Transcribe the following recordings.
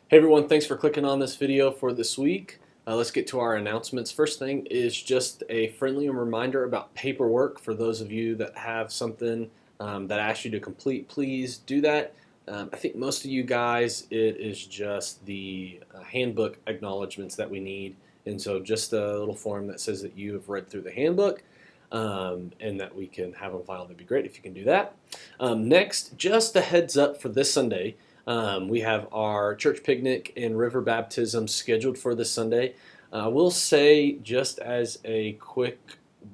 Hey everyone, thanks for clicking on this video for this week. Let's get to our announcements. First thing is just a friendly reminder about paperwork for those of you that have something that I asked you to complete. Please do that. I think most of you guys, it is just the handbook acknowledgments that we need. And so just a little form that says that you have read through the handbook and that we can have on file. That'd be great if you can do that. Next, just a heads up for this Sunday. We have our church picnic and river baptism scheduled for this Sunday. I will say, just as a quick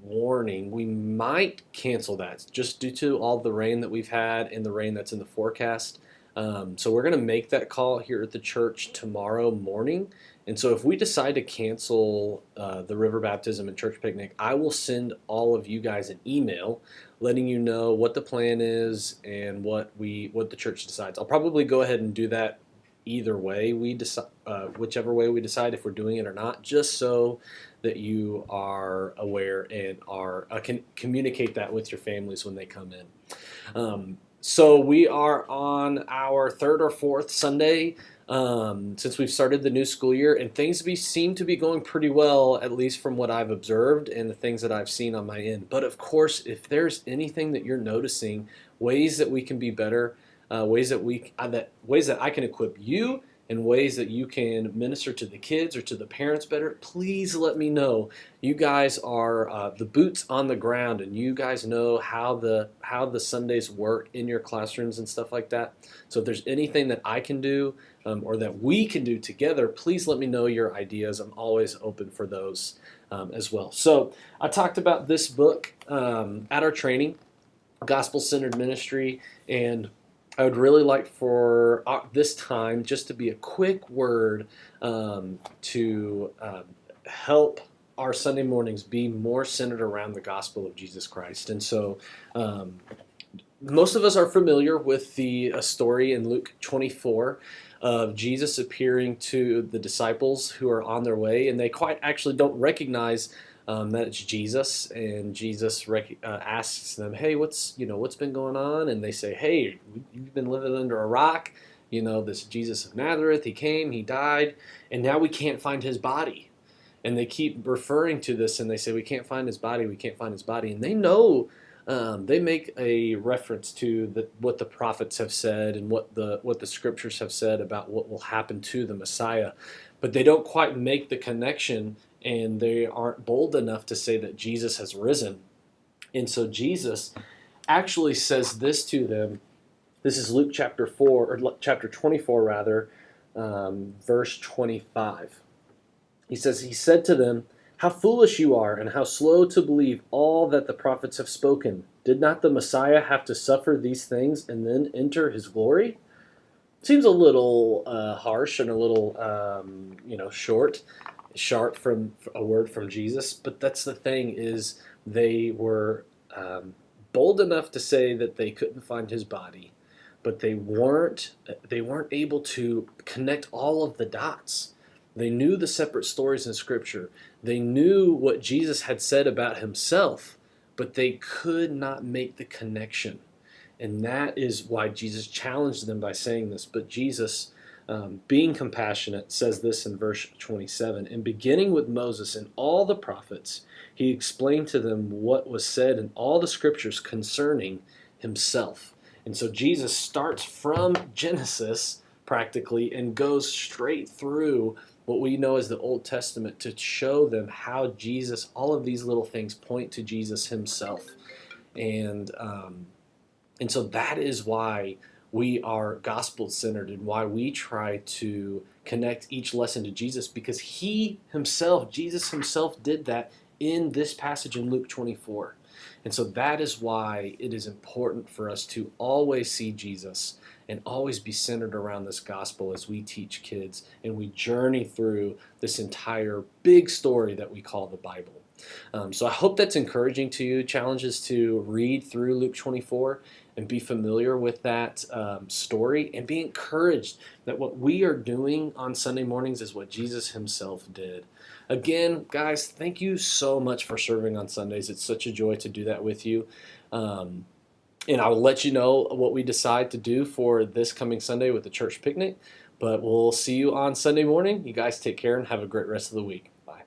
warning, we might cancel that just due to all the rain that we've had and the rain that's in the forecast. So we're going to make that call here at the church tomorrow morning. And so if we decide to cancel the river baptism and church picnic, I will send all of you guys an email letting you know what the plan is and what the church decides. I'll probably go ahead and do that either way we decide, whichever way we decide if we're doing it or not, just so that you are aware and can communicate that with your families when they come in. So we are on our third or fourth Sunday since we've started the new school year, and things seem to be going pretty well, at least from what I've observed and the things that I've seen on my end. But of course, if there's anything that you're noticing, ways that we can be better, ways that I can equip you, and ways that you can minister to the kids or to the parents better, please let me know. You guys are the boots on the ground, and you guys know how the Sundays work in your classrooms and stuff like that. So if there's anything that I can do or that we can do together, please let me know your ideas. I'm always open for those as well. So I talked about this book at our training, Gospel-Centered Ministry, and I would really like for this time just to be a quick word to help our Sunday mornings be more centered around the gospel of Jesus Christ. And so most of us are familiar with the story in Luke 24 of Jesus appearing to the disciples who are on their way, and they quite actually don't recognize that it's Jesus, and Jesus asks them, "Hey, what's been going on?" And they say, "Hey, you've been living under a rock. This Jesus of Nazareth. He came, he died, and now we can't find his body." And they keep referring to this, and they say, "We can't find his body. We can't find his body." And they know. They make a reference to what the prophets have said and what the scriptures have said about what will happen to the Messiah, but they don't quite make the connection, and they aren't bold enough to say that Jesus has risen. And so Jesus actually says this to them. This is Luke chapter 4, or chapter 24 rather, verse 25. He said to them, "How foolish you are, and how slow to believe all that the prophets have spoken. Did not the Messiah have to suffer these things and then enter his glory?" Seems a little harsh and a little sharp from a word from Jesus, but that's the thing, is they were bold enough to say that they couldn't find his body, but they weren't able to connect all of the dots. They knew the separate stories in Scripture. They knew what Jesus had said about himself, but they could not make the connection. And that is why Jesus challenged them by saying this. But Jesus, being compassionate, says this in verse 27. "And beginning with Moses and all the prophets, he explained to them what was said in all the scriptures concerning himself." And so Jesus starts from Genesis practically and goes straight through what we know as the Old Testament to show them how Jesus, all of these little things point to Jesus himself. And so that is why we are gospel-centered and why we try to connect each lesson to Jesus, because Jesus himself did that in this passage in Luke 24. And so that is why it is important for us to always see Jesus and always be centered around this gospel as we teach kids and we journey through this entire big story that we call the Bible. So I hope that's encouraging to you. Challenges to read through Luke 24 and be familiar with that story, and be encouraged that what we are doing on Sunday mornings is what Jesus himself did. Again, guys, thank you so much for serving on Sundays. It's such a joy to do that with you. And I will let you know what we decide to do for this coming Sunday with the church picnic. But we'll see you on Sunday morning. You guys take care and have a great rest of the week. Bye.